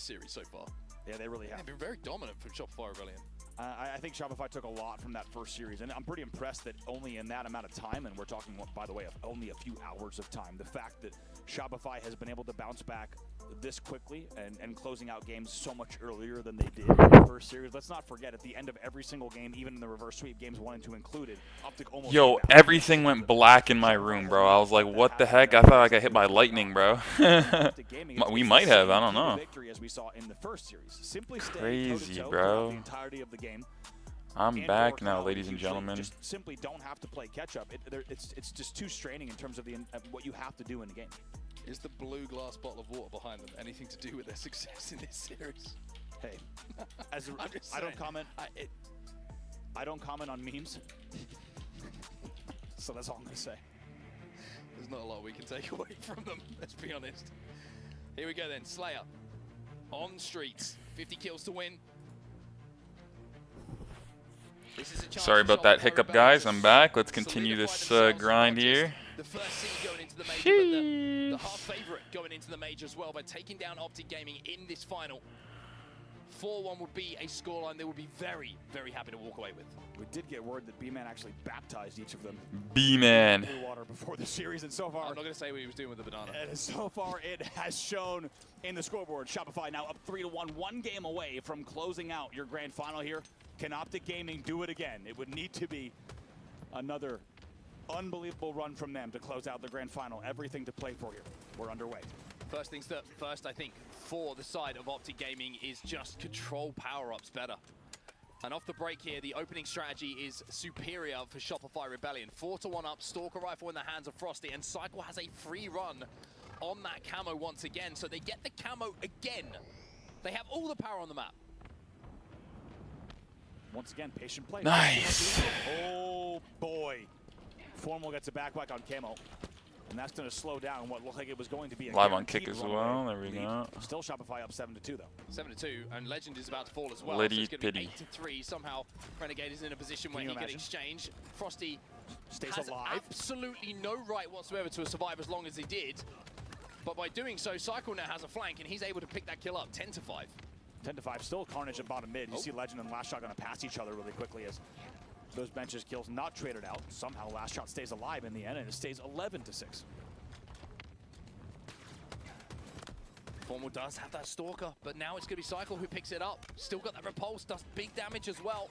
series so far. Yeah, they really have. They've been very dominant for Shopify Rebellion. I think Shopify took a lot from that first series, and I'm pretty impressed that only in that amount of time, and we're talking, by the way, of only a few hours of time, the fact that Shopify has been able to bounce back this quickly and closing out games so much earlier than they did in the first series. Let's not forget, at the end of every single game, even in the reverse sweep, games 1 and 2 included, Optic almost... Yo, everything went black in my room, bro. I was like, what the heck? I thought I got hit by lightning, bro. We might have, I don't know. Crazy, bro. I'm back now, ladies and gentlemen. Just simply don't have to play catch-up. It's just too straining in terms of what you have to do in the game. Is the blue glass bottle of water behind them anything to do with their success in this series? Hey, I don't comment. I don't comment on memes. So that's all I'm gonna say. There's not a lot we can take away from them, let's be honest. Here we go then, Slayer. On streets, 50 kills to win. Sorry about that hiccup, guys. I'm back. Let's continue this grind here. The first seed going into the major, but the half favorite going into the major as well by taking down Optic Gaming in this final. 4-1 would be a scoreline they would be very, very happy to walk away with. We did get word that B-Man actually baptized each of them. B-Man. Blue water before the series, and so far... I'm not going to say what he was doing with the banana. And so far, it has shown in the scoreboard. Shopify now up 3-1, one game away from closing out your grand final here. Can Optic Gaming do it again? It would need to be another unbelievable run from them to close out the grand final. Everything to play for here. We're underway. First things first, I think, for the side of Optic Gaming is just control power-ups better. And off the break here, the opening strategy is superior for Shopify Rebellion. 4-1 up, Stalker Rifle in the hands of Frosty, and Cycle has a free run on that camo once again. So they get the camo again. They have all the power on the map. Once again, patient play. Nice. Oh boy. Formal gets a backpack on camo. And that's going to slow down what looked like it was going to be a live on kick as well. There we go. Still Shopify up 7-2 though. 7-2, and Legend is about to fall as well. Liddy so it's going to pity. be 8-3. Somehow Renegade is in a position where he can exchange. Frosty stays alive. Absolutely no right whatsoever to survive as long as he did. But by doing so, Cycle now has a flank, and he's able to pick that kill up. 10-5. 10-5. Still Carnage at bottom mid. You see Legend and Last Shot going to pass each other really quickly as those benches kills not traded out. Somehow Last Shot stays alive in the end, and it stays 11-6. Formal does have that Stalker, but now it's going to be Cycle who picks it up. Still got that Repulse, does big damage as well.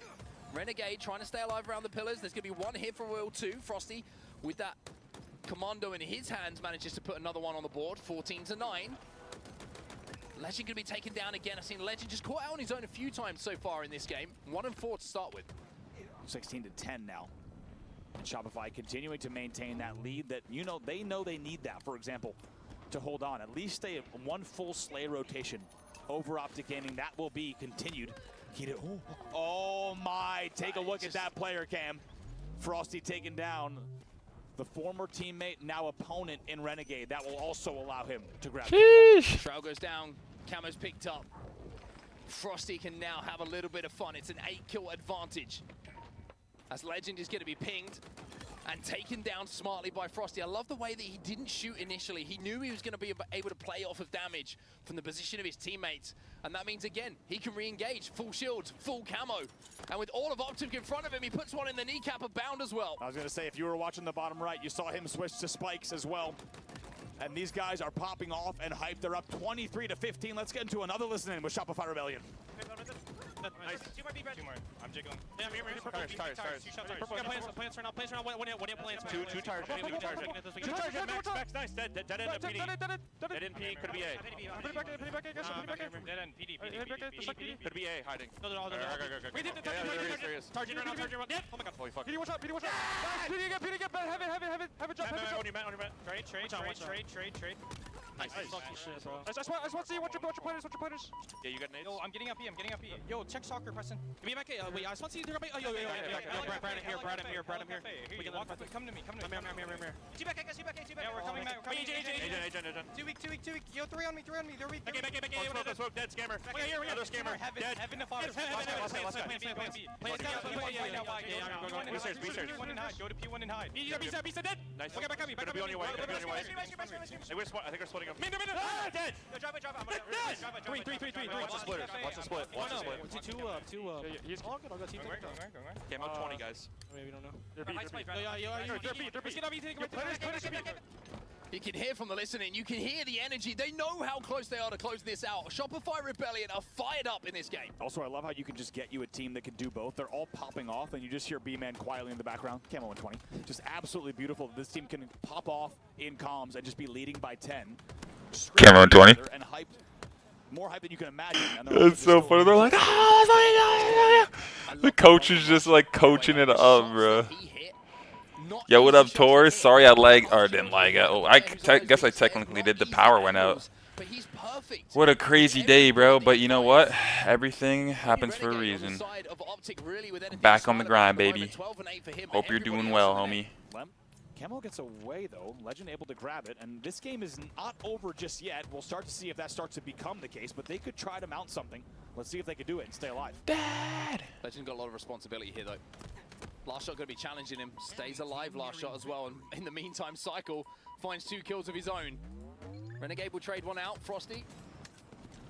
Renegade trying to stay alive around the pillars. There's going to be one hit for Will too. Frosty, with that Commando in his hands, manages to put another one on the board. 14-9. Legend going to be taken down again. I've seen Legend just caught out on his own a few times so far in this game. 1-4 to start with. 16-10 now. And Shopify continuing to maintain that lead that, they know they need that. For example, to hold on, at least stay one full Slay rotation over Optic Gaming. That will be continued. Oh my, take a look at that player cam. Frosty taken down the former teammate, now opponent in Renegade. That will also allow him to grab it. Shroud goes down, camo's picked up. Frosty can now have a little bit of fun. It's an 8-kill advantage. As Legend is going to be pinged and taken down smartly by Frosty. I love the way that he didn't shoot initially. He knew he was going to be able to play off of damage from the position of his teammates. And that means, again, he can re-engage. Full shields, full camo. And with all of Optic in front of him, he puts one in the kneecap of Bound as well. I was going to say, if you were watching the bottom right, you saw him switch to spikes as well. And these guys are popping off and hyped. They're up 23-15. Let's get into another listen-in with Shopify Rebellion. Nice. Two more. I'm jiggling. Yeah, tires. Plants right now. One hit plants. Two tires. Two tires. Max. Nice. Dead end of PD. Dead end P. Could be A. Dead end PD. Could be A hiding. No, we did the target right now. Yeah. Oh my god. Holy fuck. PD, watch out. PD get. Have it jump. On your mat. Trade. Nice. I just want to see what your pointers. Yeah, you got nades? Yo, I'm getting up E. Yo, check soccer, Preston. Give me back A. Wait, I just want to see you. Yo. Brad, I'm here. We can walk. Come to me. Come here. See back. Yeah, we're coming back. Agent. 2 weak. Yo, 3 on me. They're weak. Back. Smoke. Dead scammer. Another scammer. Dead. Heaven to Fox. Play it down. B-search. Go to P1 and hide. B dead. Nice. Okay, back at me. Gonna be on your way. Hey, I think we're splitting him. Ah, dead. Yo, drive it. I'm gonna Yes! drive it. Three. Watch the splitters. Watch the split. Watch the split. He's All good. I'll go team. Camo 20, guys. Maybe we don't know. They're beat. You can hear from the listening, you can hear the energy. They know how close they are to closing this out. Shopify Rebellion are fired up in this game. Also, I love how you can just get you a team that can do both. They're all popping off, and you just hear B-Man quietly in the background. Camo 120. Just absolutely beautiful. This team can pop off in comms and just be leading by 10. Camo 120. And hyped. More hype than you can imagine. It's so funny. They're like, oh, the coach is just like coaching it up, bro. Yo, what up, Tor? Sorry I lagged, or didn't lag. Oh, I guess I technically did. The power went out. What a crazy day, bro. But you know what? Everything happens for a reason. Back on the grind, baby. Hope you're doing well, homie. Camo gets away, though. Legend able to grab it, and this game is not over just yet. We'll start to see if that starts to become the case, but they could try to mount something. Let's see if they can do it and stay alive. Dad! Legend got a lot of responsibility here, though. Last shot going to be challenging him. Stays alive last shot as well, and in the meantime, Cycle finds 2 kills of his own. Renegade will trade one out. Frosty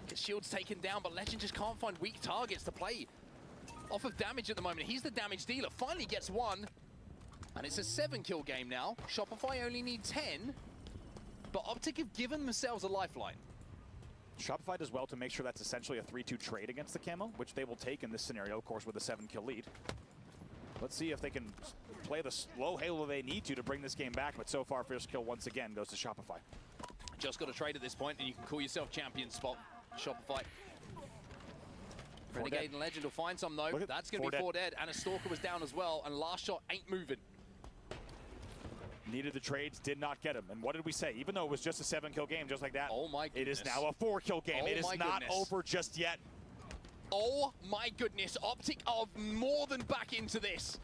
gets shields taken down, but Legend just can't find weak targets to play off of damage at the moment. He's the damage dealer. Finally gets one. And it's a 7-kill game now. Shopify only need 10, but Optic have given themselves a lifeline. Shopify does well to make sure that's essentially a 3-2 trade against the Camo, which they will take in this scenario, of course, with a 7-kill lead. Let's see if they can play the slow Halo they need to bring this game back, but so far, first kill once again goes to Shopify. Just got a trade at this point, and you can call yourself champion spot, Shopify. Renegade and Legend will find some, though. That's going to be 4 dead, and a Stalker was down as well, and last shot ain't moving. Needed the trades, did not get him. And what did we say? Even though it was just a 7-kill game, just like that, oh my goodness, it is now a 4-kill game. Oh, it is not over just yet. Oh my goodness, Optic are more than back into this.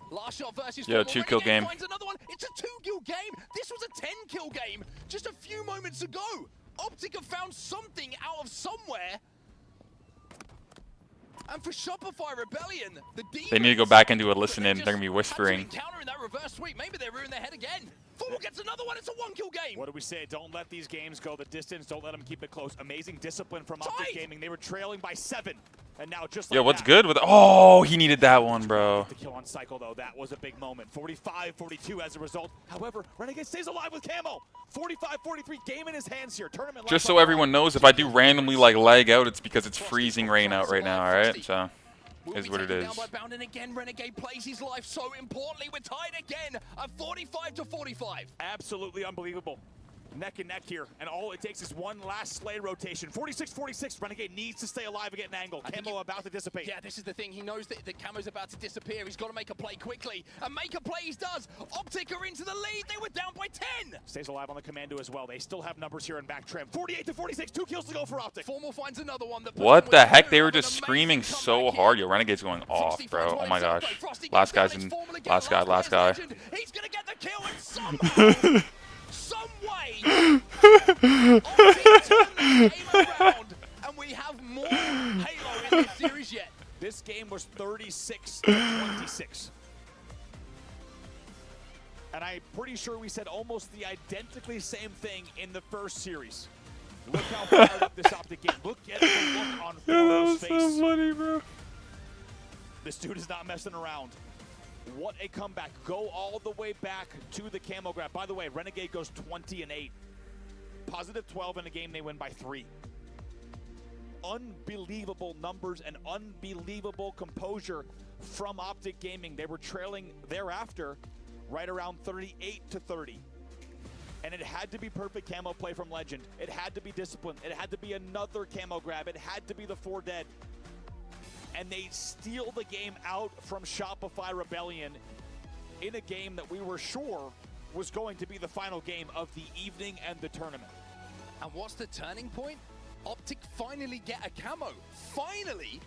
Last shot versus Yo, 2-kill game. Finds another one. It's a 2-kill game. This was a 10-kill game just a few moments ago. Optic have found something out of somewhere. And for Shopify Rebellion, the demons, They need to go back into a listen-in. They're going to be whispering. Countering that reverse sweep. Maybe they ruin their head again. Fool gets another one. It's a 1-kill game. What do we say? Don't let these games go the distance. Don't let them keep it close. Amazing discipline from Optic Gaming. They were trailing by 7. And now just like Yo, what's good with... Oh, he needed that one, bro. The kill on Cycle, though. That was a big moment. 45-42 as a result. However, Renegade stays alive with Camo. 45-43. Game in his hands here. Tournament Just so everyone knows, if I do randomly like lag out, it's because it's freezing rain out right now, alright? So, is what it is. Down by Bound, and again, Renegade plays his life so importantly. We're tied again at 45-45. Absolutely unbelievable. Neck and neck here, and all it takes is one last Slay rotation. 46-46, Renegade needs to stay alive and get an angle. Camo about to dissipate. Yeah, this is the thing. He knows that Camo's about to disappear. He's got to make a play quickly, and make a play he does. Optic are into the lead. They were down by 10. Stays alive on the Commando as well. They still have numbers here in back trim. 48-46, 2 kills to go for Optic. Formal finds another one. What the heck? They were just screaming so hard. Yo, Renegade's going off, bro. Oh my gosh. Last guy's in. Last guy. He's going to get the kill, and somehow, some way, Optic turn the game around, and we have more Halo in this series yet. This game was 36-26. And I'm pretty sure we said almost the identically same thing in the first series. Look how fired up this Optic game. Look at the look on Foro's face. So funny, bro. This dude is not messing around. What a comeback. Go all the way back to the Camo grab. By the way, Renegade goes 20-8. Positive 12 in a game, they win by 3. Unbelievable numbers and unbelievable composure from Optic Gaming. They were trailing thereafter right around 38-30. And it had to be perfect Camo play from Legend. It had to be discipline. It had to be another Camo grab. It had to be the 4 dead. And they steal the game out from Shopify Rebellion in a game that we were sure was going to be the final game of the evening and the tournament. And what's the turning point? Optic finally get a Camo. Finally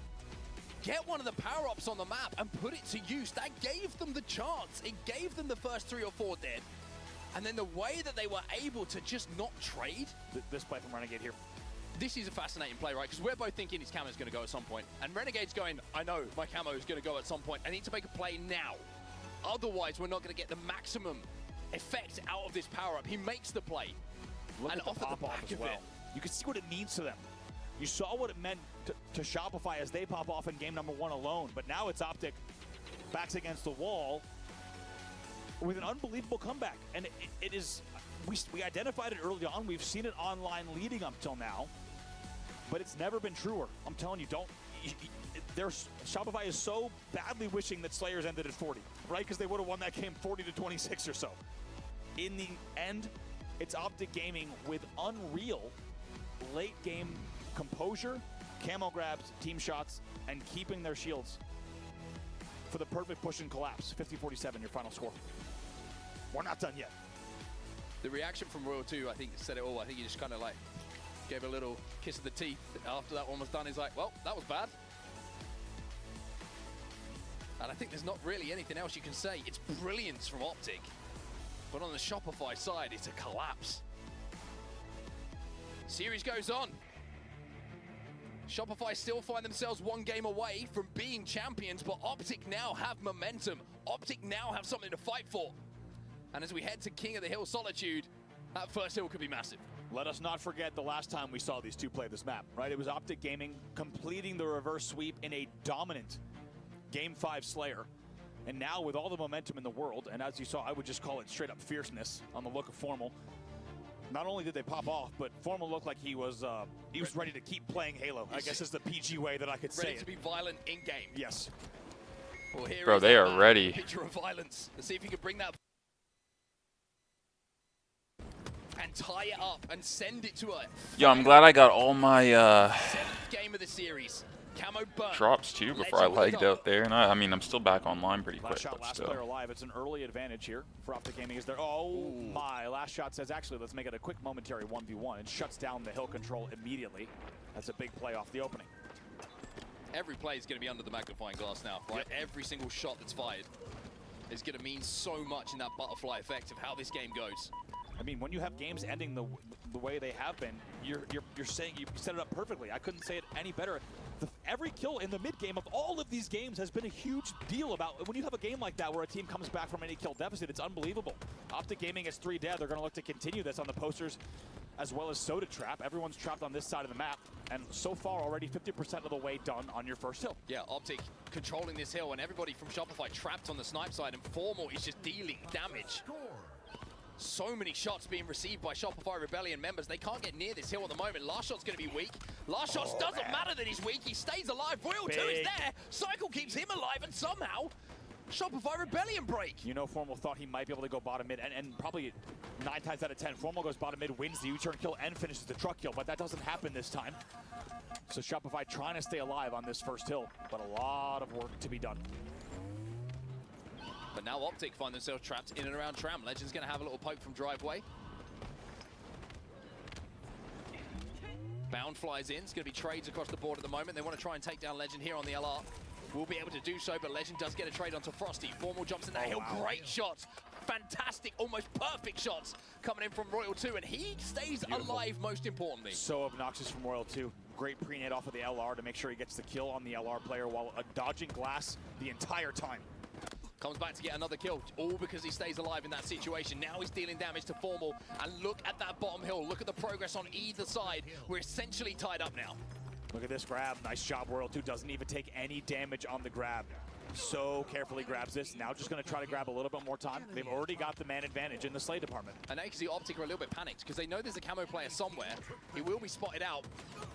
get one of the power-ups on the map and put it to use. That gave them the chance. It gave them the first 3 or 4 dead. And then the way that they were able to just not trade. This play from Renegade here. This is a fascinating play, right? Because we're both thinking his Camo's going to go at some point. And Renegade's going, I know my Camo is going to go at some point. I need to make a play now. Otherwise, we're not going to get the maximum effect out of this power-up. He makes the play. Look And at the off at the pop off back as of well. it. You can see what it means to them. You saw what it meant to Shopify as they pop off in game number 1 alone, but now it's Optic backs against the wall with an unbelievable comeback. And it is, we identified it early on. We've seen it online leading up till now, but it's never been truer. I'm telling you, Shopify is so badly wishing that Slayers ended at 40, right? Because they would have won that game 40-26 or so. In the end, it's Optic Gaming with unreal late game composure, camo grabs, team shots, and keeping their shields for the perfect push and collapse. 50-47, your final score. We're not done yet. The reaction from Royal 2, I think, said it all. I think he just kind of like gave a little kiss of the teeth after that one was done. He's like, well, that was bad. And I think there's not really anything else you can say. It's brilliance from Optic. But on the Shopify side, it's a collapse. Series goes on. Shopify still find themselves one game away from being champions, but Optic now have momentum. Optic now have something to fight for. And as we head to King of the Hill Solitude, that first hill could be massive. Let us not forget the last time we saw these two play this map, right? It was Optic Gaming completing the reverse sweep in a dominant Game 5 Slayer. And now with all the momentum in the world, and as you saw, I would just call it straight up fierceness on the look of Formal. Not only did they pop off, but Formal looked like he was ready to keep playing Halo. I guess is the PG way that I could say it. Ready to be violent in game. Yes. Well, here Bro, is they that are ready. Picture of violence. Let's see if you can bring that and tie it up and send it to a Yo, I'm glad I got all my 7th game of the series. Camo burn. drops too before I lagged out there, and I mean I'm still back online pretty quick. Last shot, But last still. player alive. It's an early advantage here for Optic Gaming. Is there? Oh my! Last shot says actually let's make it a quick momentary 1v1. It shuts down the hill control immediately. That's a big play off the opening. Every play is going to be under the magnifying glass now, right? Yep. Every single shot that's fired is going to mean so much in that butterfly effect of how this game goes. I mean, when you have games ending the way they have been, you're saying you set it up perfectly. I couldn't say it any better. Every kill in the mid game of all of these games has been a huge deal about when you have a game like that where a team comes back from any kill deficit. It's unbelievable. Optic Gaming is 3 dead. They're going to look to continue this on the posters as well as Soda Trap. Everyone's trapped on this side of the map, and so far already 50% of the way done on your first hill. Yeah, Optic controlling this hill, and everybody from Shopify trapped on the snipe side, and Formal is just dealing damage. So many shots being received by Shopify Rebellion members. They can't get near this hill at the moment. Last shot's going to be weak. Last shot doesn't matter that he's weak. He stays alive. Royal 2 is there. Cycle keeps him alive, and somehow Shopify Rebellion break. You know, Formal thought he might be able to go bottom mid, and probably 9 times out of 10, Formal goes bottom mid, wins the U-turn kill, and finishes the truck kill, but that doesn't happen this time. So Shopify trying to stay alive on this first hill, but a lot of work to be done. But now Optic find themselves trapped in and around Tram. Legend's going to have a little poke from driveway. Bound flies in. It's going to be trades across the board at the moment. They want to try and take down Legend here on the LR. Will be able to do so, but Legend does get a trade onto Frosty. Formal jumps in that hill. Wow. Great shots. Fantastic, almost perfect shots coming in from Royal 2, and he stays alive most importantly. So obnoxious from Royal 2. Great pre-nade off of the LR to make sure he gets the kill on the LR player while dodging glass the entire time. Comes back to get another kill, all because he stays alive in that situation. Now he's dealing damage to Formal, and look at that bottom hill. Look at the progress on either side. We're essentially tied up now. Look at this grab. Nice job, Royal 2. Doesn't even take any damage on the grab. So carefully grabs this. Now just going to try to grab a little bit more time. They've already got the man advantage in the Slay department. And now you can see Optic are a little bit panicked because they know there's a camo player somewhere. He will be spotted out.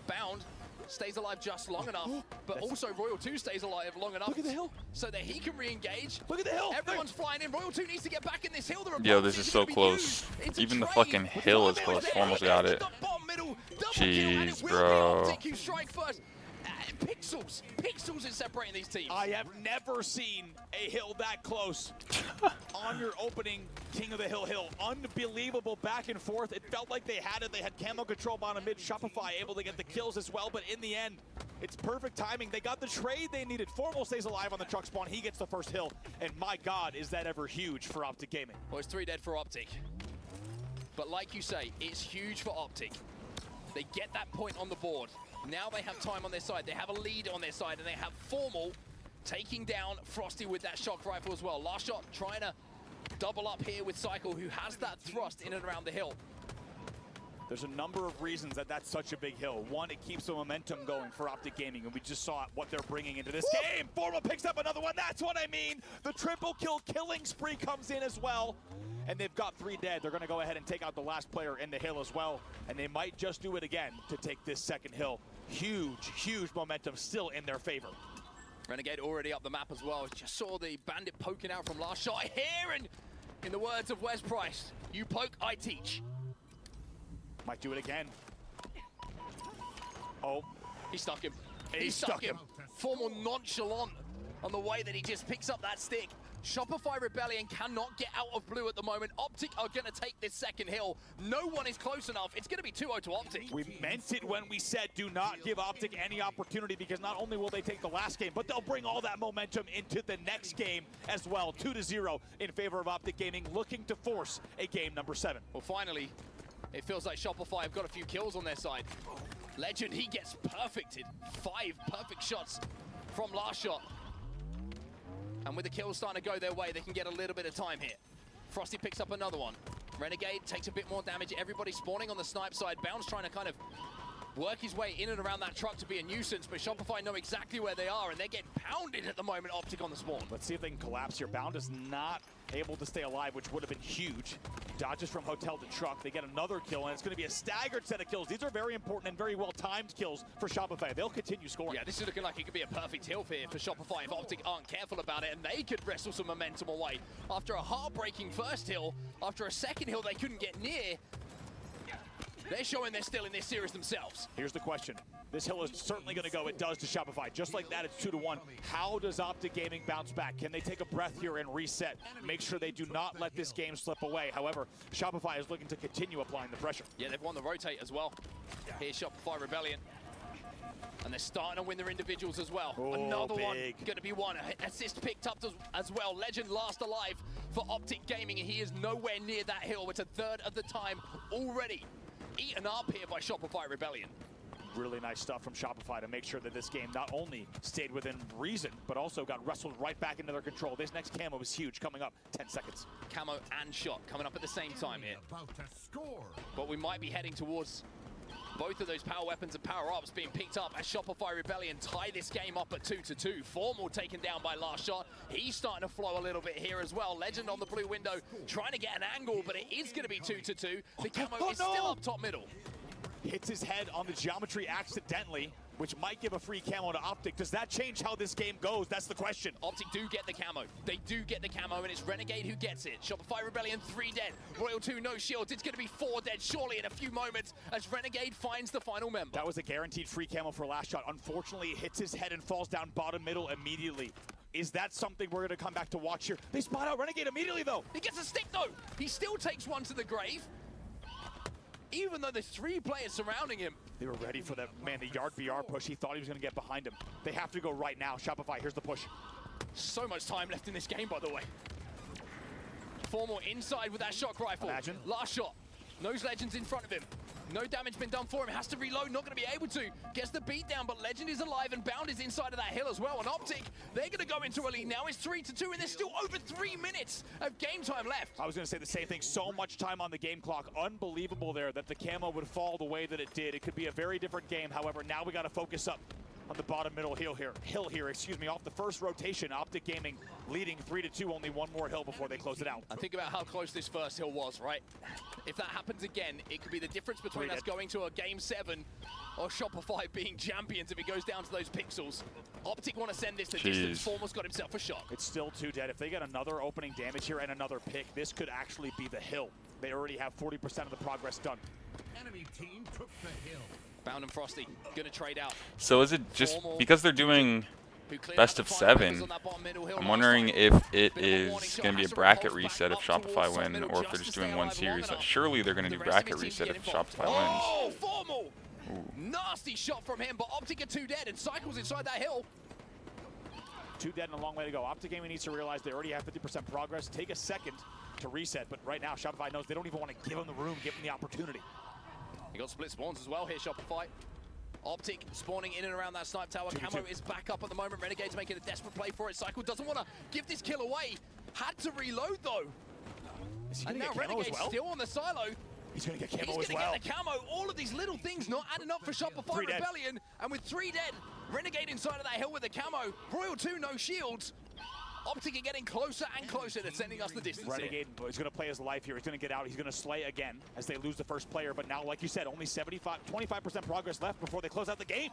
Bound stays alive just long enough, but also Royal 2 stays alive long enough. Look at the hill. So that he can re-engage. Look at the hill. Everyone's flying in. Royal 2 needs to get back in this hill. Yo, this is so close. Even the fucking hill is close. Formal's got it. Jeez, bro. Optic who strike first. Pixels is separating these teams. I have never seen a hill that close on your opening King of the Hill. Unbelievable back and forth. It felt like they had it. They had camo control bottom mid. Shopify able to get the kills as well, but in the end, it's perfect timing. They got the trade they needed. Formal stays alive on the truck spawn. He gets the first hill, and my God, is that ever huge for Optic Gaming. Well, it's 3 dead for Optic. But like you say, it's huge for Optic. They get that point on the board. Now they have time on their side. They have a lead on their side, and they have Formal taking down Frosty with that shock rifle as well. Last shot trying to double up here with Cycle, who has that thrust in and around the hill. There's a number of reasons that that's such a big hill. One, it keeps the momentum going for Optic Gaming, and we just saw what they're bringing into this game. Formal picks up another one. That's what I mean. The triple kill killing spree comes in as well. And they've got 3 dead. They're going to go ahead and take out the last player in the hill as well. And they might just do it again to take this second hill. Huge, huge momentum still in their favor. Renegade already up the map as well. Just saw the bandit poking out from last shot here. And in the words of Wes Price, you poke, I teach. Might do it again. Oh. He stuck him. He stuck him. Formal nonchalant on the way that he just picks up that stick. Shopify Rebellion cannot get out of blue at the moment. Optic are going to take this second hill. No one is close enough. It's going to be 2-0 to Optic. We meant it when we said do not give Optic any opportunity, because not only will they take the last game, but they'll bring all that momentum into the next game as well. 2-0 in favor of Optic Gaming, looking to force a game number 7. Well, finally, it feels like Shopify have got a few kills on their side. Legend, he gets perfected. 5 perfect shots from last shot. And with the kills starting to go their way, they can get a little bit of time here. Frosty picks up another one. Renegade takes a bit more damage. Everybody spawning on the snipe side. Bounce trying to kind of work his way in and around that truck to be a nuisance, but Shopify know exactly where they are, and they're getting pounded at the moment. Optic on the spawn. Let's see if they can collapse here. Bound is not able to stay alive, which would have been huge. Dodges from hotel to truck. They get another kill, and it's going to be a staggered set of kills. These are very important and very well-timed kills for Shopify. They'll continue scoring. Yeah, this is looking like it could be a perfect hill here for Shopify if Optic aren't careful about it, and they could wrestle some momentum away. After a heartbreaking first hill, after a second hill they couldn't get near, they're showing they're still in this series themselves. Here's the question. This hill is certainly going to go. It does to Shopify. Just like that, it's 2-1. How does Optic Gaming bounce back? Can they take a breath here and reset? Make sure they do not let this game slip away. However, Shopify is looking to continue applying the pressure. Yeah, they've won the rotate as well. Here's Shopify Rebellion. And they're starting to win their individuals as well. Oh, another big one going to be one. Assist picked up as well. Legend last alive for Optic Gaming. He is nowhere near that hill. It's a third of the time already eaten up here by Shopify Rebellion. Really nice stuff from Shopify to make sure that this game not only stayed within reason, but also got wrestled right back into their control. This next camo is huge, coming up 10 seconds. Camo and shot coming up at the same time here. But we might be heading towards both of those power weapons and power-ups being picked up as Shopify Rebellion tie this game up at 2-2. Formal taken down by last shot. He's starting to flow a little bit here as well. Legend on the blue window trying to get an angle, but it is going to be 2-2. The camo is still up top middle. Hits his head on the geometry accidentally, which might give a free camo to Optic. Does that change how this game goes? That's the question. Optic do get the camo. They do get the camo, and it's Renegade who gets it. Shopify Rebellion 3 dead. Royal 2 no shields. It's going to be 4 dead surely in a few moments as Renegade finds the final member. That was a guaranteed free camo for last shot. Unfortunately, it hits his head and falls down bottom middle immediately. Is that something we're going to come back to watch here? They spot out Renegade immediately, though. He gets a stick, though. He still takes one to the grave. Even though there's 3 players surrounding him. They were ready for that, man, the yard BR push. He thought he was going to get behind him. They have to go right now. Shopify, here's the push. So much time left in this game, by the way. Formal inside with that shock rifle. Imagine. Last shot. Knows Legend's in front of him. No damage been done for him. Has to reload. Not going to be able to. Gets the beat down, but Legend is alive and Bound is inside of that hill as well. And Optic, they're going to go into a lead now. It's 3-2, and there's still over 3 minutes of game time left. I was going to say the same thing. So much time on the game clock. Unbelievable there that the camo would fall the way that it did. It could be a very different game. However, now we got to focus up on the bottom middle hill here. Off the first rotation, Optic Gaming leading 3-2. Only one more hill before they close it out. And think about how close this first hill was, right? If that happens again, it could be the difference between us going to a game 7 or Shopify being champions if it goes down to those pixels. Optic want to send this the distance. Formal's got himself a shot. It's still 2 dead. If they get another opening damage here and another pick, this could actually be the hill. They already have 40% of the progress done. Enemy team took the hill. Bound and Frosty gonna trade out. So is it just because they're doing best of 7? I'm wondering if it is going to be a bracket reset if Shopify win, or if they're just doing one series. Surely they're going to do bracket reset if Shopify wins. Oh, Formal! Nasty shot from him, but Optic are 2 dead and Cycles inside that hill. 2 dead and a long way to go. Optic Gaming needs to realize they already have 50% progress. Take a second to reset, but right now Shopify knows they don't even want to give them the room, give them the opportunity. You got split spawns as well here, Shopify. Optic spawning in and around that snipe tower. Camo is back up at the moment. Renegade's making a desperate play for it. Cycle doesn't want to give this kill away. Had to reload though. And now Renegade's still on the silo. He's going to get camo He's as going to well. get the camo. All of these little things not adding up for Shopify 3 dead. Rebellion. And with 3 dead, Renegade inside of that hill with the camo. Royal 2, no shields. Optic are getting closer and closer to sending us the distance here. Renegade is going to play his life here. He's going to get out. He's going to slay again as they lose the first player. But now, like you said, only 25% progress left before they close out the game.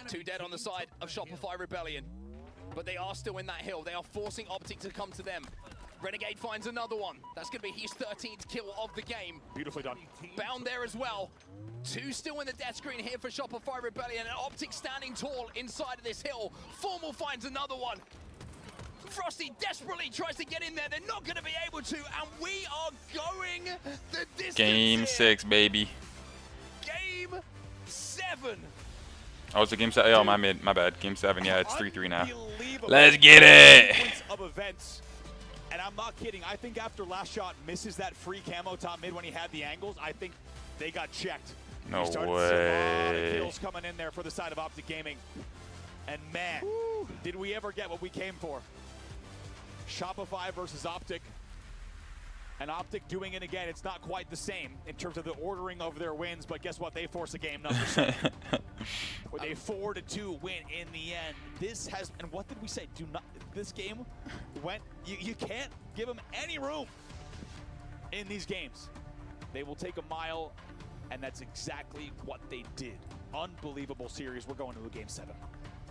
2 dead on the side of Shopify Rebellion. But they are still in that hill. They are forcing Optic to come to them. Renegade finds another one. That's going to be his 13th kill of the game. Beautifully done. Bound there as well. 2 still in the death screen here for Shopify Rebellion. And Optic standing tall inside of this hill. Formal finds another one. Frosty desperately tries to get in there. They're not going to be able to. And we are going the distance Game here. 6, baby. Game 7. Oh, it's a game 7. Oh, my bad. Game 7. Yeah, it's 3-3 now. Unbelievable Let's get it. sequence of events. And I'm not kidding. I think after last shot misses that free camo top mid when he had the angles, I think they got checked. No We started to see a lot of way. kills coming in there for the side of Optic Gaming. And man, did we ever get what we came for. Shopify versus Optic. And Optic doing it again. It's not quite the same in terms of the ordering of their wins, but guess what? They force a game number 7. With a 4-2 win in the end. This has, and what did we say? Do not, this game went, you can't give them any room in these games. They will take a mile, and that's exactly what they did. Unbelievable series. We're going to a game 7.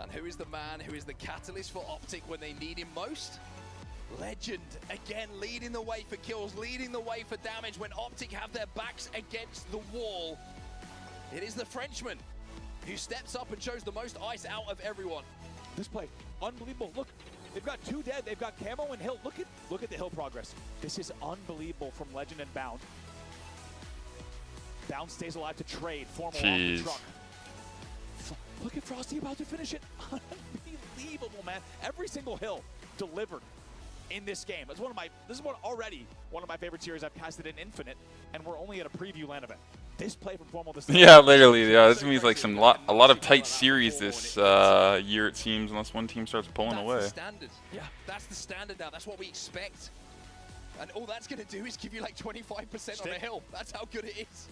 And who is the man who is the catalyst for Optic when they need him most? Legend, again, leading the way for kills, leading the way for damage when Optic have their backs against the wall. It is the Frenchman who steps up and shows the most ice out of everyone. This play, unbelievable. Look, they've got 2 dead. They've got camo and hill. Look at the hill progress. This is unbelievable from Legend and Bound. Bound stays alive to trade. Formal off the Jeez. truck. Look at Frosty about to finish it. Unbelievable, man. Every single hill delivered in this game. This is already one of my favorite series I've casted in Infinite, and we're only at a preview LAN event. This play from Formal this Yeah, literally. Yeah, this means like a lot of tight series this year, it seems, unless one team starts pulling That's away. the standard. Yeah, that's the standard now. That's what we expect. And all that's going to do is give you like 25% on a hill. That's how good it is.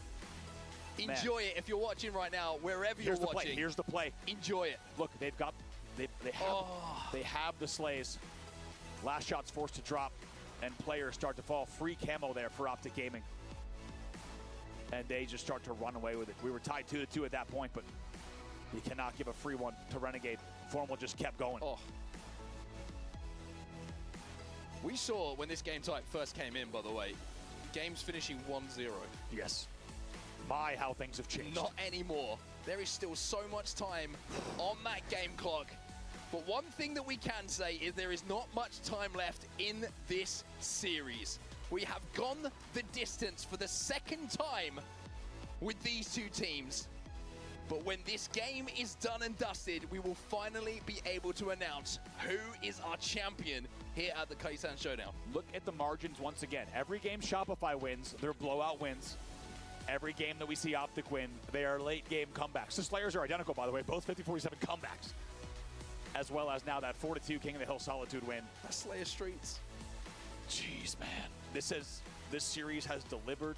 Enjoy it if you're watching right now, wherever you're watching. Here's the play. Enjoy it. Look, they have the slays. Last shot's forced to drop, and players start to fall. Free camo there for Optic Gaming. And they just start to run away with it. We were tied 2-2 at that point, but you cannot give a free one to Renegade. Formal just kept going. Oh. We saw when this game type first came in, by the way, games finishing 1-0. Yes. My, how things have changed. Not anymore. There is still so much time on that game clock. But one thing that we can say is there is not much time left in this series. We have gone the distance for the second time with these 2 teams. But when this game is done and dusted, we will finally be able to announce who is our champion here at the Kaysan Showdown. Look at the margins once again. Every game Shopify wins, they're blowout wins. Every game that we see Optic win, they are late game comebacks. The Slayers are identical, by the way, both 50-47 comebacks. As well as now that 4-2 King of the Hill Solitude win. That's Slayer Streets. Jeez, man. This series has delivered.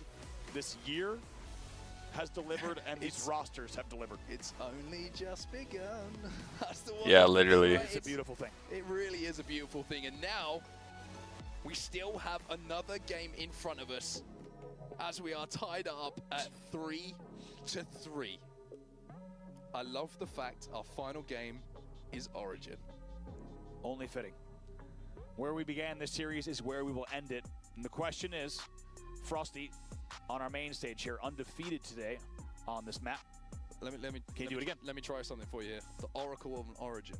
This year has delivered, and these rosters have delivered. It's only just begun. That's the one. Yeah, literally. It's a beautiful thing. It really is a beautiful thing. And now we still have another game in front of us as we are tied up at 3-3. I love the fact our final game is Origin. Only fitting. Where we began this series is where we will end it. And the question is, Frosty, on our main stage here, undefeated today on this map. Let me Can you do it again? Let me try something for you here. The Oracle of an Origin.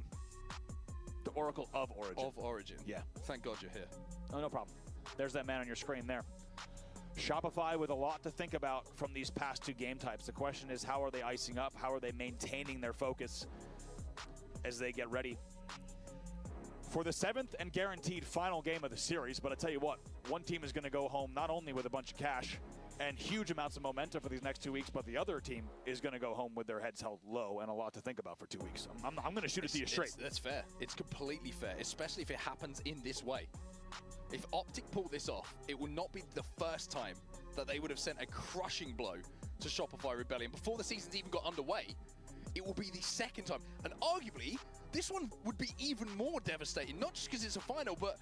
The Oracle of Origin. Of Origin. Yeah. Thank God you're here. Oh, no problem. There's that man on your screen there. Shopify with a lot to think about from these past 2 game types. The question is, how are they icing up? How are they maintaining their focus as they get ready for the 7th and guaranteed final game of the series? But I tell you what, one team is going to go home not only with a bunch of cash and huge amounts of momentum for these next 2 weeks, but the other team is going to go home with their heads held low and a lot to think about for 2 weeks. I'm going to shoot it to you straight. That's fair. It's completely fair, especially if it happens in this way. If Optic pull this off, it will not be the first time that they would have sent a crushing blow to Shopify Rebellion. Before the season's even got underway, it will be the second time. And arguably, this one would be even more devastating, not just because it's a final, but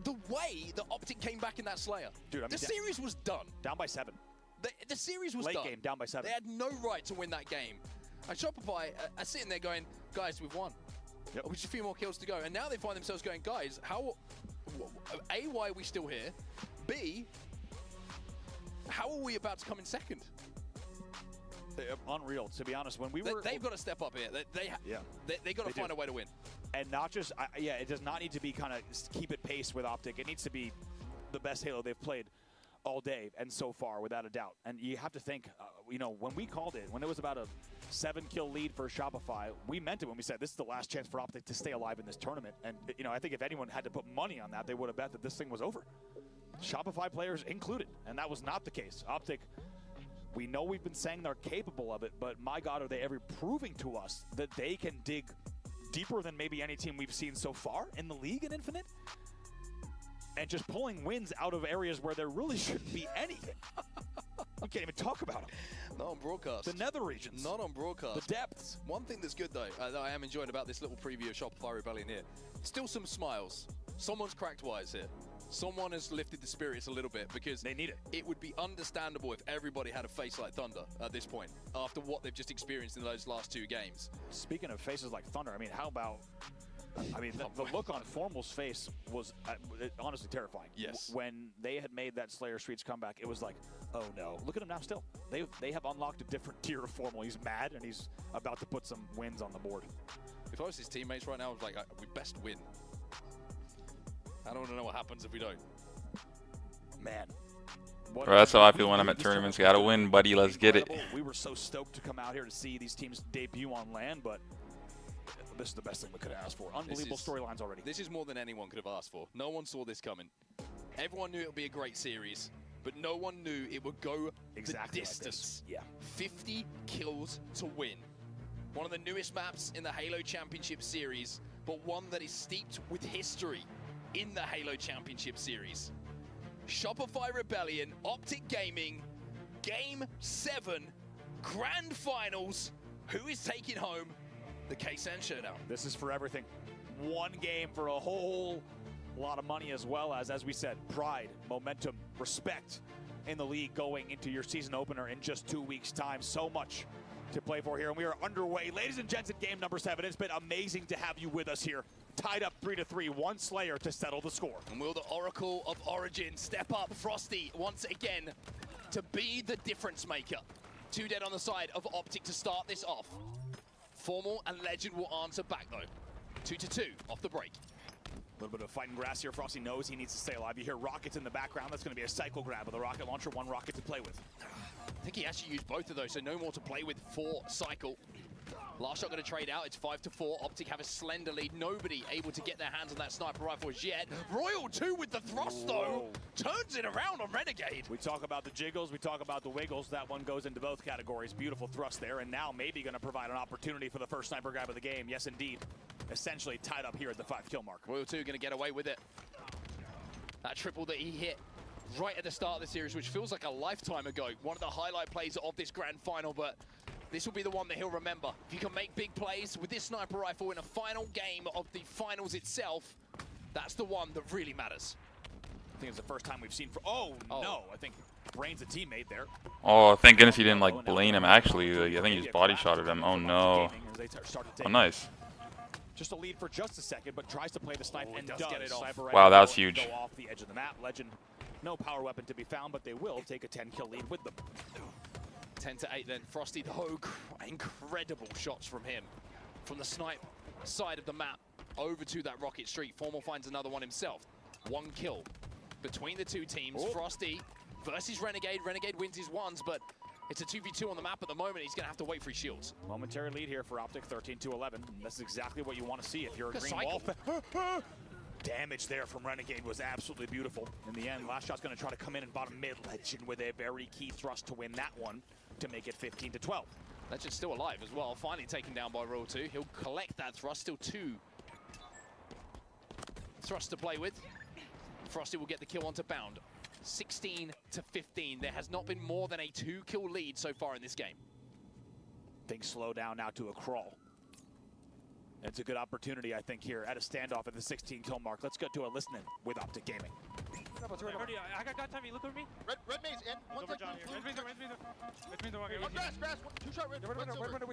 the way that Optic came back in that Slayer. Dude, I mean, the series was done. Down by 7. The series was Late done. game, down by 7. They had no right to win that game. And Shopify are sitting there going, guys, we've won. Yep. With just a few more kills to go. And now they find themselves going, guys, how... A, why are we still here? B, how are we about to come in second? Unreal, to be honest. When we were, they've got to step up here. They got to find a way to win. And not just, yeah, it does not need to be kind of keep it pace with Optic. It needs to be the best Halo they've played all day and so far, without a doubt. And you have to think, you know, when we called it, when it was about a 7-kill lead for Shopify, we meant it when we said this is the last chance for Optic to stay alive in this tournament. And, you know, I think if anyone had to put money on that, they would have bet that this thing was over. Shopify players included, and that was not the case. Optic, we know we've been saying they're capable of it, but my God, are they ever proving to us that they can dig deeper than maybe any team we've seen so far in the league in Infinite? And just pulling wins out of areas where there really shouldn't be anything. We can't even talk about them. Not on broadcast. The nether regions. Not on broadcast. The depths. One thing that's good, though, that I am enjoying about this little preview of Shopify Rebellion here, still some smiles. Someone's cracked wires here. Someone has lifted the spirits a little bit, because they need it. It would be understandable if everybody had a face like Thunder at this point, after what they've just experienced in those last 2 games. Speaking of faces like Thunder, I mean, how about... I mean, the look on Formal's face was honestly terrifying. Yes. When they had made that Slayer Streets comeback, it was like, oh no. Look at him now still. They have unlocked a different tier of Formal. He's mad, and he's about to put some wins on the board. If I was his teammates right now, I was like, we best win. I don't want to know what happens if we don't. Man. Bro, that's how I feel when I'm at tournaments. Gotta win, buddy. Let's get it. We were so stoked to come out here to see these teams debut on LAN, but this is the best thing we could have asked for. Unbelievable storylines already. This is more than anyone could have asked for. No one saw this coming. Everyone knew it would be a great series, but no one knew it would go exactly the distance. Like this. Yeah. 50 kills to win. One of the newest maps in the Halo Championship Series, but one that is steeped with history in the Halo Championship Series. Shopify Rebellion, Optic Gaming, Game 7, Grand Finals. Who is taking home the Kaysan Showdown? This is for everything. One game for a whole lot of money, as well as we said, pride, momentum, respect in the league going into your season opener in just 2 weeks' time. So much to play for here, and we are underway. Ladies and gents, in game number 7, it's been amazing to have you with us here. Tied up 3-3, one Slayer to settle the score. And will the Oracle of Origin step up? Frosty once again to be the difference maker. 2 dead on the side of Optic to start this off. Formal and Legend will answer back though. 2-2 off the break. A little bit of fighting grass here. Frosty knows he needs to stay alive. You hear rockets in the background. That's going to be a cycle grab with a rocket launcher, 1 rocket to play with. I think he actually used both of those, so no more to play with for cycle. Last shot going to trade out. It's 5-4. Optic have a slender lead. Nobody able to get their hands on that sniper rifle as yet. Royal 2 with the thrust though. Turns it around on Renegade. We talk about the jiggles. We talk about the wiggles. That one goes into both categories. Beautiful thrust there. And now maybe going to provide an opportunity for the first sniper grab of the game. Yes, indeed. Essentially tied up here at the 5-kill mark. Royal 2 going to get away with it. That triple that he hit right at the start of the series, which feels like a lifetime ago. One of the highlight plays of this grand final, but this will be the one that he'll remember. If you can make big plays with this sniper rifle in a final game of the finals itself, that's the one that really matters. I think it's the first time we've seen... no, I think Brain's a teammate there. Oh, thank goodness he didn't, like, blame him, actually. Like, I think he just body shotted him. Oh, no. Oh, nice. Just a lead for just a second, but tries to play the snipe and does get it off. Wow, that was huge. Go off the edge of the map. Legend, no power weapon to be found, but they will take a 10-kill lead with them. 10-8 then. Frosty, though, incredible shots from him. From the snipe side of the map over to that Rocket Street. Formal finds another one himself. 1 kill between the 2 teams. Oh. Frosty versus Renegade. Renegade wins his ones, but it's a 2v2 on the map at the moment. He's going to have to wait for his shields. Momentary lead here for Optic, 13-11. That's exactly what you want to see if you're a green cycle. wall. Damage there from Renegade was absolutely beautiful. In the end, last shot's going to try to come in and bottom mid. Legend with a very key thrust to win that one to make it 15-12. Legend's still alive as well. Finally taken down by Royal 2. He'll collect that thrust. Still 2 thrusts to play with. Frosty will get the kill onto Bound. 16 to 15. There has not been more than a 2-kill lead so far in this game. Things slow down now to a crawl. It's a good opportunity, I think, here at a standoff at the 16-kill mark. Let's go to a listening with Optic Gaming. I got time. Look at me. Red maze and one Over side John blue. here. Red means On grass, two-shot red. One silver. Yo,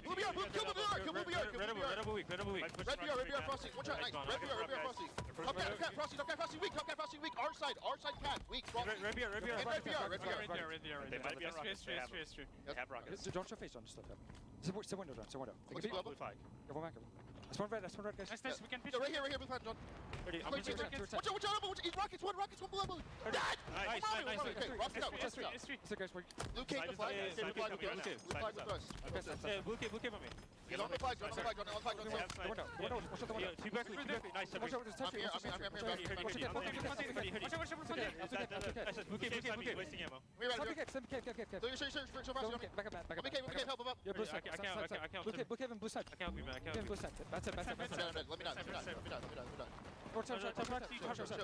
blue BR, kill blue BR, kill blue BR, kill blue BR. Red BR, Frosty. One shot, nice. Red BR, Frosty. Top cat, Frosty, top cat, Frosty, weak. Our side cat, weak. Frosty. Red BR. And red BR. They might be on rockets. They have rockets. Don't show face on, just stop that. It's a window, John, it's a window. What's the level? Blue flag. Go back. That's one red, guys. Nice. We can pitch. Yo, right here, blue flag, John. Watch out, eat rockets, one blue. Dead! Nice. Okay, Frosty out, Frosty out. It's a guys, we're... Blue cave, blue flag, blue flag with us. Blue flag with us. Blue came on me. Get on the flag, on the flag. The window, watch out the window. Two back. Nice. Watch out, just touch me. Blue came. Wasting ammo. We ready, Send cave. So you're so fast, you Back up. Let me cave, help him up. Yeah, blue side. I can't. Blue cave and blue side. I can't. Blue side. That's it. Let me not.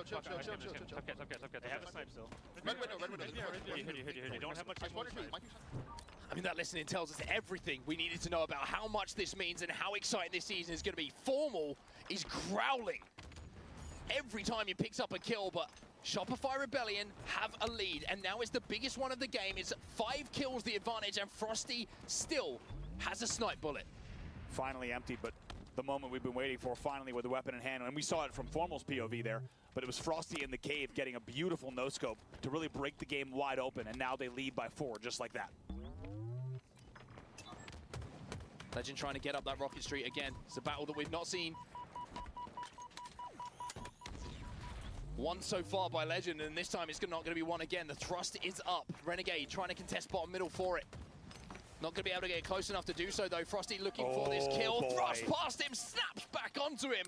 Chill. They have a snipe still. Red window. They don't have much I ammo. spawned in. I mean, that listening tells us everything we needed to know about how much this means and how exciting this season is going to be. Formal is growling every time he picks up a kill, but Shopify Rebellion have a lead, and now it's the biggest one of the game. It's 5 kills the advantage, and Frosty still has a snipe bullet. Finally empty, but the moment we've been waiting for, finally with the weapon in hand. And we saw it from Formal's POV there, but it was Frosty in the cave getting a beautiful no-scope to really break the game wide open, and now they lead by 4, just like that. Legend trying to get up that Rocket Street again. It's a battle that we've not seen. One so far by Legend, and this time it's not going to be one again. The thrust is up. Renegade trying to contest bottom middle for it. Not going to be able to get close enough to do so, though. Frosty looking for this kill. Boy. Thrust past him, snaps back onto him.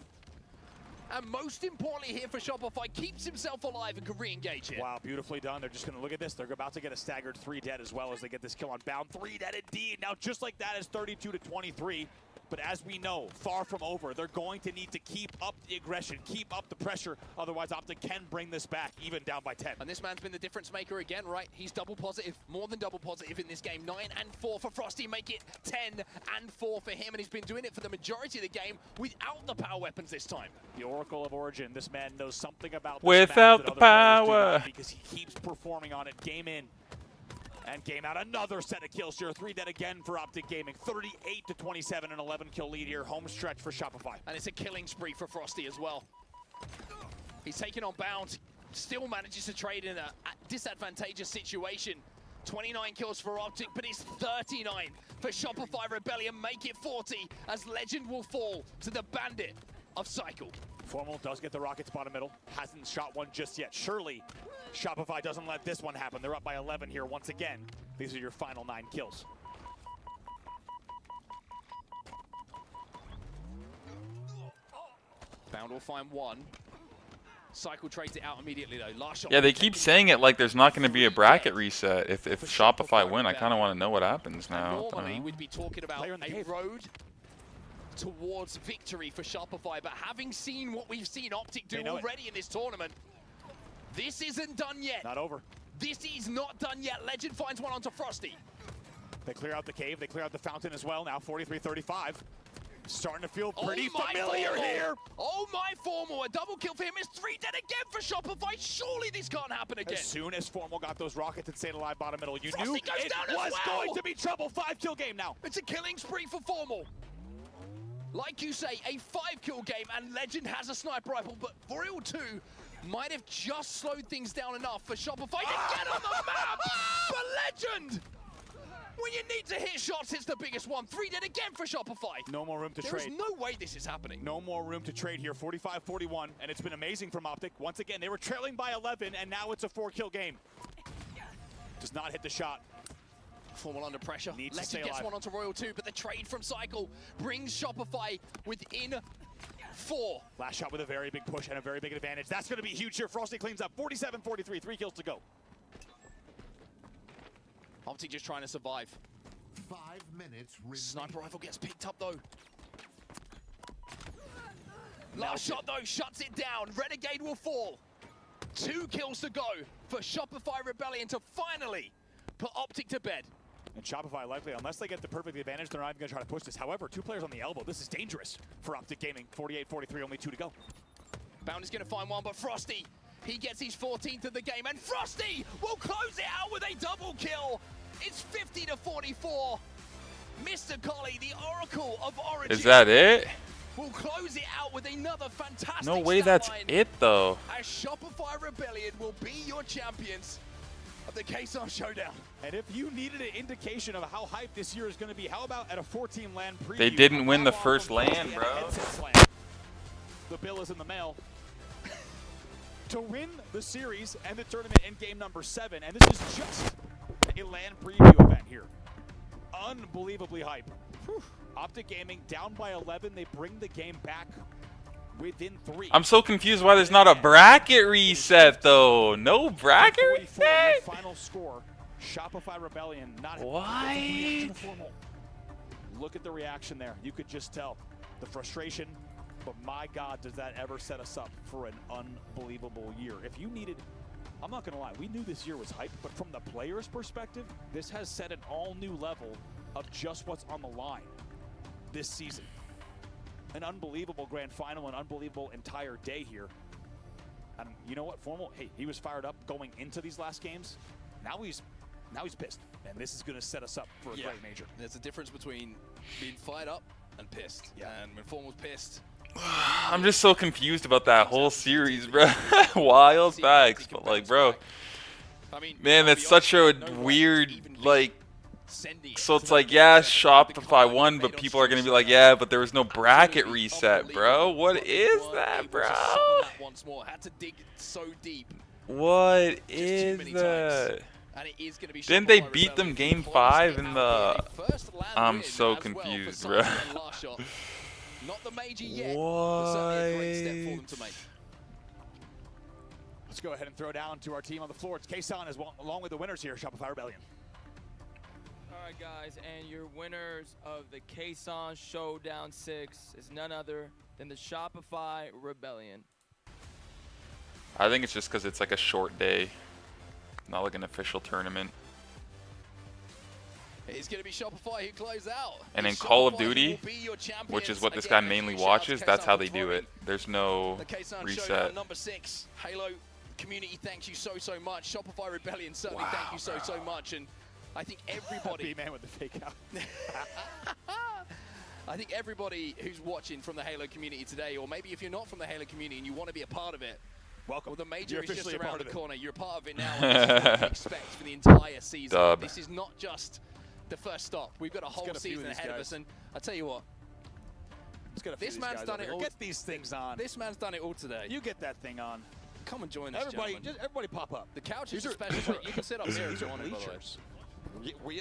And most importantly here for Shopify, keeps himself alive and can re-engage here. Wow, beautifully done. They're just going to look at this. They're about to get a staggered 3 dead as well as they get this kill on Bound. 3 dead indeed. Now, just like that is 32 to 23. But as we know, far from over. They're going to need to keep up the aggression, keep up the pressure. Otherwise, Optic can bring this back, even down by 10. And this man's been the difference maker again, right? He's double positive, more than double positive in this game. 9 and 4 for Frosty, make it 10 and 4 for him. And he's been doing it for the majority of the game without the power weapons this time. The Oracle of Origin. This man knows something about this Without map the that other players do power. not, because he keeps performing on it game in and game out. Another set of kills here. 3 dead again for Optic Gaming. 38 to 27, an 11-kill lead here. Home stretch for Shopify. And it's a killing spree for Frosty as well. He's taken on Bound, still manages to trade in a disadvantageous situation. 29 kills for Optic, but it's 39 for Shopify Rebellion. Make it 40 as Legend will fall to the bandit of Cycle. Formal does get the rockets bottom middle. Hasn't shot one just yet. Surely Shopify doesn't let this one happen. They're up by 11 here once again. These are your final 9 kills. Bound will find one. Cycle trades it out immediately though. Last shot. Yeah, they keep saying it like there's not going to be a bracket reset if Shopify win. I kind of want to know what happens now. Normally we'd be talking about Player in the a cave. road towards victory for Shopify, but having seen what we've seen Optic do already in this tournament, this isn't done yet. Not over. This is not done yet. Legend finds one onto Frosty. They clear out the cave. They clear out the fountain as well. Now 43-35. Starting to feel pretty familiar Formal. here. Oh my Formal, a double kill for him is 3 dead again for Shopify. Surely this can't happen again. As soon as Formal got those rockets and stayed alive bottom middle, you Frosty knew goes it down as was well. going to be trouble. 5-kill game now. It's a killing spree for Formal. Like you say, a 5-kill game, and Legend has a sniper rifle, but Royal 2 might have just slowed things down enough for Shopify to get on the map. But Legend, when you need to hit shots, it's the biggest one. 3 dead again for Shopify. No more room to There is trade. no way this is happening. No more room to trade here. 45-41, and it's been amazing from Optic. Once again, they were trailing by 11, and now it's a 4-kill game. Does not hit the shot. Formal under pressure. Needs to stay Legend gets alive. one onto Royal 2, but the trade from Cycle brings Shopify within 4. Last shot with a very big push and a very big advantage. That's going to be huge here. Frosty cleans up 47-43, 3 kills to go. Optic just trying to survive. 5 minutes remaining. Sniper rifle gets picked up though. Last shot, though, shuts it down. Renegade will fall. 2 kills to go for Shopify Rebellion to finally put Optic to bed. And Shopify likely, unless they get the perfect advantage, they're not even going to try to push this. However, 2 players on the elbow. This is dangerous for Optic Gaming. 48-43, only 2 to go. Bounty's going to find one, but Frosty, he gets his 14th of the game, and Frosty will close it out with a double kill. It's 50-44. Mr. Collie, the Oracle of Origin. Is that it? Will close it out with another fantastic No way stat that's line, it, though. as Shopify Rebellion will be your champions of the Kaysan Showdown. And if you needed an indication of how hyped this year is going to be, how about at a 4-team LAN preview? They didn't win the How first awesome LAN, was the bro. headset slam? The bill is in the mail. To win the series and the tournament in game number 7, and this is just a LAN preview event here. Unbelievably hype. Whew. Optic Gaming down by 11. They bring the game back within 3. I'm so confused why there's not a bracket reset, though. No bracket 44, your reset? final score. Shopify Rebellion not What? Look at the reaction there. You could just tell the frustration, but my God, does that ever set us up for an unbelievable year. If you needed, I'm not gonna lie, we knew this year was hype, but from the player's perspective, this has set an all new level of just what's on the line this season. An unbelievable grand final, an unbelievable entire day here. And you know what, Formal, hey, he was fired up going into these last games. Now he's pissed, and this is going to set us up for a great major. There's a difference between being fired up and pissed. Yeah. And when Formal's pissed, I'm just so confused about that whole series, bro. Wild facts, but like, bro, I mean, man, that's such a no right to weird, even be like, sending it so to it's that like, game yeah, that the Shopify comment won, made but on people are gonna be social like, media. yeah, but there was no bracket Absolutely reset, bro. unbelievable. What But they is weren't that, able bro? to summon that once more. Had to dig so deep. What too is many that? times. And it is going to be Didn't they Shopify beat them Rebellion game close 5 it in out the- here. First LAN I'm win so as well for confused, Simon bro. and last shot. Not the major yet, but certainly a great step for them to make. Let's go ahead and throw down to our team on the floor. It's Kaysan as well, along with the winners here, Shopify Rebellion. All right, guys, and your winners of the Kaysan Showdown 6 is none other than the Shopify Rebellion. I think it's just because it's like a short day, not like an official tournament. It's going to be Shopify who close out. And in Shopify Call of who will Duty, be your champions. which is what this Again, guy a mainly huge shout out to watches, that's Kaysan how for they do throwing it. There's no the Kaysan reset. Showdown number 6. Halo community, thanks you so much. Shopify Rebellion, certainly thank you so much. And I think everybody... B-man with the fake out. I think everybody who's watching from the Halo community today, or maybe if you're not from the Halo community and you want to be a part of it, Welcome. well, the major You're is just officially a around part the of it. corner. You're a part of it now. And this is what you expect for the entire season. Dub. This is not just the first stop. We've got a whole get a few season of these ahead of guys. us. And I tell you what, Let's get a few this of these man's guys done over it here. all. Get these things on. This man's done it all today. You get that thing on. Come and join us, Everybody, gentlemen. just everybody pop up. The couch These is a are- special. these are- You can sit up here if These you are want, by the way. bleachers.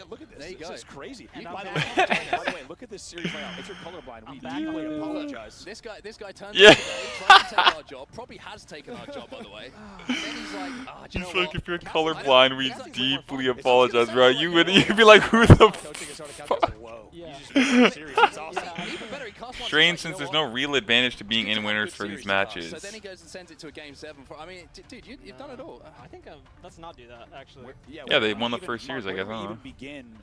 Look at this. There you This go. is crazy. And By I'm the back. way, look at this series layout. If you're colorblind, we back deeply on the apologize. This guy turned Yeah. up today, tried to take our job, probably has taken our job, by the way. And then he's like, do you know He's like, what? if you're Cass, I don't- colorblind, we Cass is more deeply fun. apologize, It's bro. gonna sound like You'd be like, who the Coaching us on the couch, I said, whoa. Yeah. You just won the series. It's awesome. Even better, he cast one. Strange he's since like, there's you know no real advantage to being what? It's in good to have winners good for these series to us. matches. So then he goes and sends it to a game 7. I mean, dude, you've done it all. I think let's not do that, actually. Yeah, they won the even- first series, I guess, Where do we huh? even begin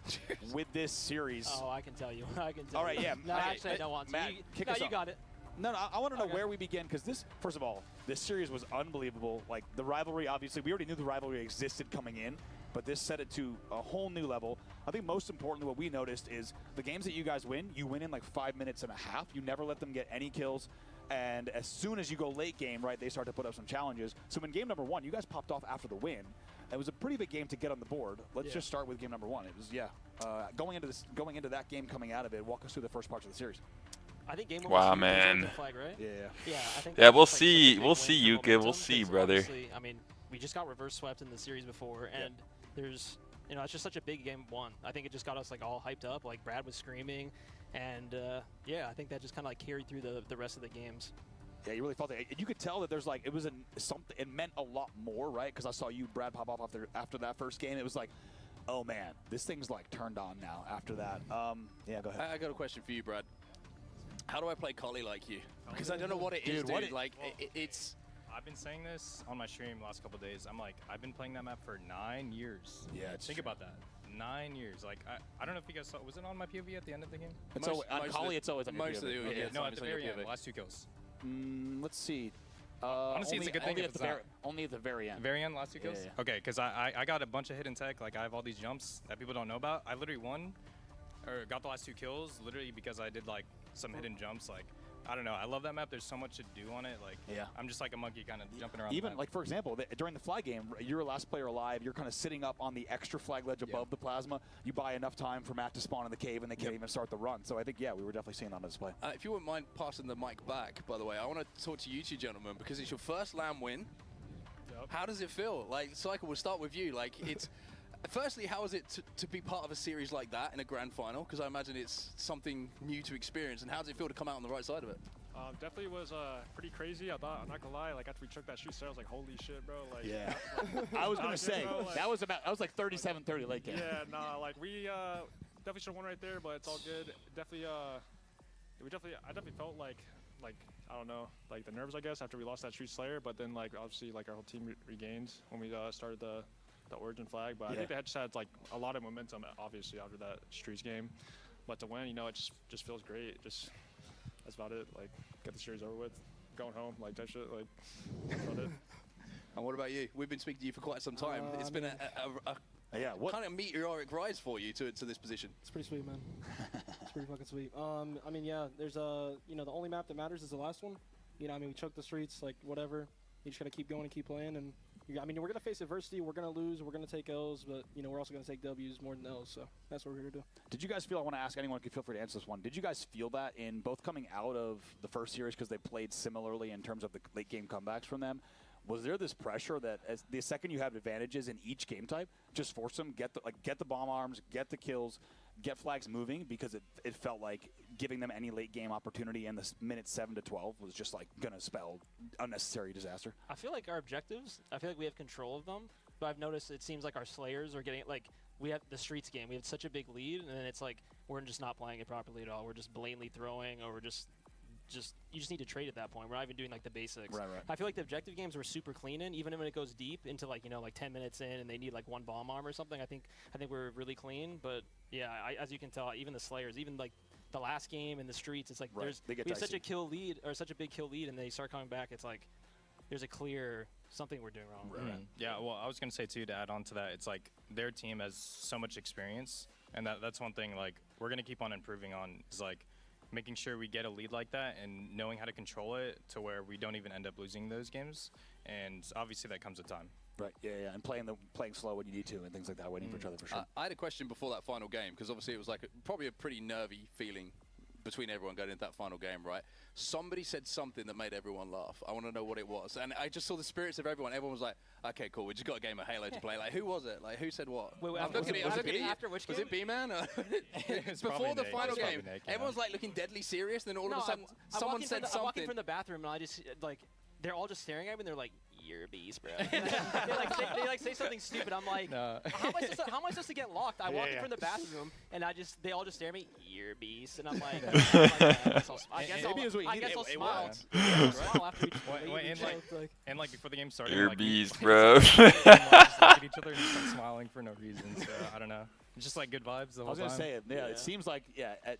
with this series? Oh, I can tell you. I can tell All right, you. yeah. No, Okay, actually, I don't want to. Matt, You, kick no, us you off. got it. No, I want to know Okay. where we begin, because this, first of all, this series was unbelievable. Like, the rivalry, obviously, we already knew the rivalry existed coming in, but this set it to a whole new level. I think most importantly, what we noticed is the games that you guys win, you win in like 5 minutes and a half. You never let them get any kills. And as soon as you go late game, right, they start to put up some challenges. So in game number 1, you guys popped off after the win. It was a pretty big game to get on the board. Let's just start with game number 1. It was, going into that game, coming out of it, walk us through the first parts of the series. I think game Wow, one was man. the flag, right? Yeah. Yeah, I think Yeah, that we'll was, like, such a see. big We'll win see, for Yuka. We'll momentum, see, because brother. obviously, I mean, we just got reverse swept in the series before, and there's, it's just such a big game 1. I think it just got us like all hyped up. Like Brad was screaming, and yeah, I think that just kind of like carried through the rest of the games. Yeah, you really felt it. You could tell that there's like, it was something, it meant a lot more, right? Because I saw you, Brad, pop off after that first game. It was like, oh man, this thing's like turned on now after that. Yeah, go ahead. I got a question for you, Brad. How do I play Collie like you? Because I don't know what it is, dude. Like, it's... I've been saying this on my stream the last couple of days. I'm like, I've been playing that map for 9 years. Yeah, think about that. 9 years. Like, I don't know if you guys saw. Was it on my POV at the end of the game? It's on Collie, it's always on your POV. No, at the very end, last 2 kills. Let's see. Honestly, it's a good thing if it's not. Only at the very end. Very end, last 2 kills? Yeah. Okay, because I got a bunch of hidden tech. Like, I have all these jumps that people don't know about. I literally won, or got the last 2 kills, literally because I did, like, some hidden jumps. Like, I don't know. I love that map. There's so much to do on it. Like, I'm just like a monkey kind of jumping around. Even, like, for example, during the flag game, you're last player alive. You're kind of sitting up on the extra flag ledge above the plasma. You buy enough time for Matt to spawn in the cave, and they can't even start the run. So I think, yeah, we were definitely seeing that on display. If you wouldn't mind passing the mic back, by the way, I want to talk to you two gentlemen, because it's your first LAN win. How does it feel? Like, Cycle, we'll start with you. Like, it's... Firstly, how is it to be part of a series like that in a grand final? Because I imagine it's something new to experience. And how does it feel to come out on the right side of it? Definitely was pretty crazy. I thought, I'm not gonna lie, like after we took that shoot, I was like, holy shit, bro. Like, yeah. I was gonna say that was like 37-30 late game. Yeah, nah, like we definitely should have won right there, but it's all good. Definitely, I definitely felt like I don't know, like the nerves, I guess, after we lost that Street Slayer. But then like obviously like our whole team regained when we started the Origin flag. But I think they just had like a lot of momentum, obviously, after that Streets game. But to win, you know, it just feels great. Just that's about it. Like, get the series over with, going home, like that shit. Like, that's about it. And what about you? We've been speaking to you for quite some time. It's been a kind of meteoric rise for you to this position. It's pretty sweet, man. It's pretty fucking sweet. I mean, yeah, there's you know, the only map that matters is the last one. You know, I mean, we choked the Streets, like whatever. You just gotta keep going and keep playing. And I mean, we're gonna face adversity. We're gonna lose. We're gonna take L's, but you know, we're also gonna take W's more than L's. So that's what we're here to do. Did you guys feel? I want to ask anyone. Can feel free to answer this one. Did you guys feel that in both coming out of the first series because they played similarly in terms of the late game comebacks from them? Was there this pressure that as the second you have advantages in each game type, just force them, get the bomb arms, get the kills, get flags moving, because it felt like giving them any late game opportunity in the minutes 7 to 12 was just like gonna spell unnecessary disaster? I feel like our objectives, I feel like we have control of them, but I've noticed it seems like our Slayers are getting, like, we have the Streets game, we have such a big lead, and then it's like we're just not playing it properly at all. We're just blatantly throwing, or we're just you just need to trade at that point. We're not even doing like the basics. Right. I feel like the objective games were super clean in, even when it goes deep into like, you know, like 10 minutes in and they need like one bomb arm or something. I think we're really clean. But yeah, as you can tell, even the Slayers, even like the last game in the Streets, it's like we have such a kill lead, or such a big kill lead, and they start coming back. It's like there's a clear something we're doing wrong. Right. Yeah, well, I was gonna say too, to add on to that, it's like their team has so much experience, and that's one thing like we're gonna keep on improving on, is like making sure we get a lead like that and knowing how to control it to where we don't even end up losing those games. And obviously that comes with time. Right, yeah, and playing slow when you need to and things like that, waiting for each other for sure. I had a question before that final game, because obviously it was like probably a pretty nervy feeling between everyone going into that final game, right? Somebody said something that made everyone laugh. I want to know what it was. And I just saw the spirits of everyone. Everyone was like, okay, cool, we just got a game of Halo to play. Like, who was it? Like, who said what? Wait, I'm looking at it after which game? Was it B-Man? Before the final game, everyone's like looking deadly serious, and then all of a sudden, someone said something. I'm walking from the bathroom, and I just, like, they're all just staring at me, and they're like, "You're a beast, bro." they say something stupid. I'm like, how am I supposed to get locked? I walk in from the bathroom, and they all just stare at me. "You're a beast," and I'm like, I guess I'll smile. Smile after and like before the game started, you're a like, beast, bro. Just look at each other and start smiling for no reason. So I don't know. It's just like good vibes the whole time. I was gonna say, it seems like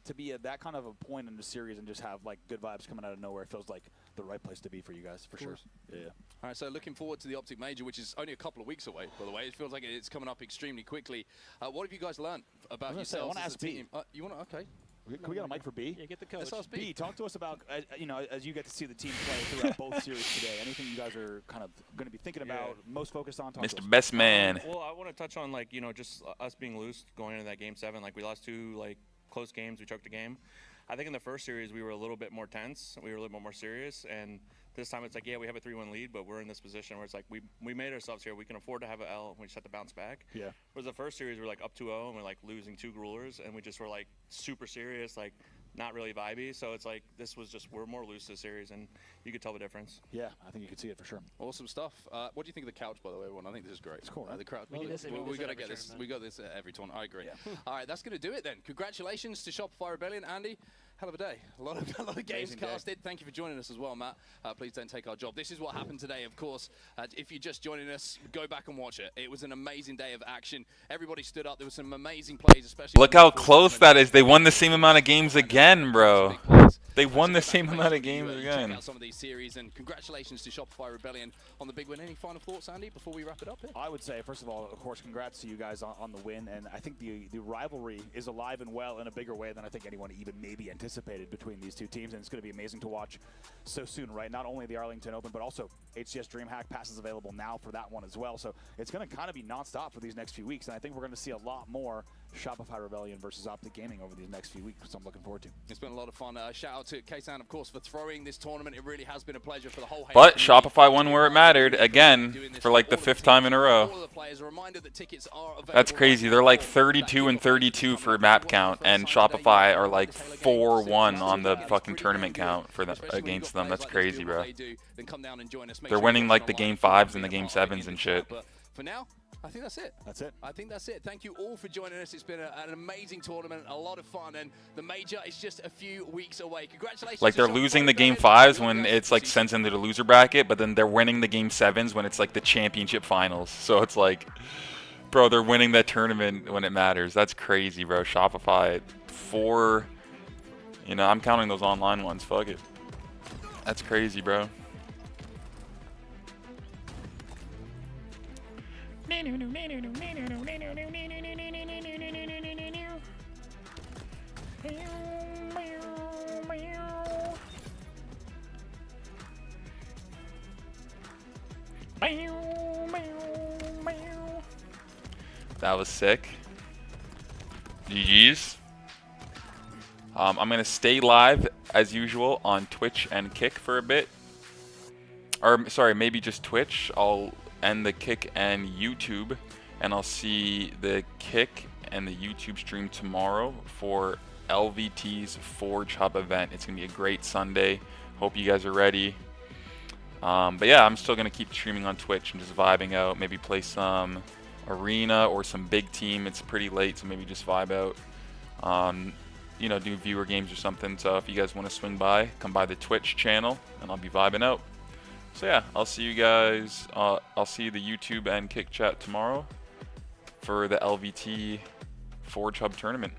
to be at that kind of a point in the series and just have like good vibes coming out of nowhere, it feels like the right place to be for you guys, for sure. Yeah. All right, so looking forward to the Optic Major, which is only a couple of weeks away, by the way. It feels like it's coming up extremely quickly. What have you guys learned about yourselves as a team? You want to? Okay. Can we get a mic for B? Yeah, get the coach. B, talk to us about, you know, as you get to see the team play throughout both series today. Anything you guys are kind of going to be thinking about, most focused on? Mr. Best Man. Well, I want to touch on, like, you know, just us being loose going into that Game 7. Like, we lost 2, like, close games. We choked the game. I think in the first series we were a little bit more tense. We were a little bit more serious. And this time it's like, yeah, we have a 3-1 lead, but we're in this position where it's like we made ourselves here. We can afford to have an L. We just have to bounce back. Yeah. Whereas the first series we were like up 2-0 and we're like losing 2 grulers, and we just were like super serious, like not really vibey. So it's like this was just, we're more loose this series, and you could tell the difference. Yeah, I think you could see it for sure. Awesome stuff. What do you think of the couch, by the way, everyone? I think this is great. It's cool, right? The crowd. We got to get this. We got this at every tournament. I agree. Yeah. All right, that's going to do it then. Congratulations to Shopify Rebellion, Andy. Hell of a day. A lot of games casted. Thank you for joining us as well, Matt. Please don't take our job. This is what happened today, of course. If you're just joining us, go back and watch it. It was an amazing day of action. Everybody stood up. There were some amazing plays, especially. Look how close that is. They won the same amount of games again, bro. They won the same amount of games again. Check out some of these series, and congratulations to Shopify Rebellion on the big win. Any final thoughts, Andy, before we wrap it up here? I would say, first of all, of course, congrats to you guys on the win, and I think the rivalry is alive and well in a bigger way than I think anyone even maybe anticipated between these two teams, and it's going to be amazing to watch so soon, right? Not only the Arlington Open, but also HCS DreamHack passes available now for that one as well, so it's going to kind of be nonstop for these next few weeks, and I think we're going to see a lot more Shopify Rebellion versus Optic Gaming over these next few weeks, which I'm looking forward to. It's been a lot of fun. Shout out to Kaysan, of course, for throwing this tournament. It really has been a pleasure for the whole. But Shopify won where it mattered again for like the 5th time in a row. That's crazy. They're like 32 and 32 for map count, and Shopify are like 4-1 on the fucking tournament count for against them. That's crazy, bro. They're winning like the game 5s and the game 7s and shit. But for now, I think that's it. That's it. I think that's it. Thank you all for joining us. It's been an amazing tournament, a lot of fun, and the major is just a few weeks away. Congratulations. Like they're losing the game 5s when it's like sends into the loser bracket, but then they're winning the game 7s when it's like the championship finals. So it's like, bro, they're winning that tournament when it matters. That's crazy, bro. Shopify 4, you know, I'm counting those online ones. Fuck it. That's crazy, bro. That was sick. GG's. I'm going to stay live as usual on Twitch and Kick for a bit. Or, sorry, maybe just Twitch. I'll end the Kick and YouTube, and I'll see the Kick and the YouTube stream tomorrow for LVT's Forge Hub event. It's going to be a great Sunday. Hope you guys are ready. But yeah, I'm still going to keep streaming on Twitch and just vibing out. Maybe play some Arena or some big team. It's pretty late, so maybe just vibe out. You know, do viewer games or something. So if you guys want to swing by, come by the Twitch channel, and I'll be vibing out. So yeah, I'll see you guys. I'll see the YouTube and Kick chat tomorrow for the LVT Forge Hub tournament.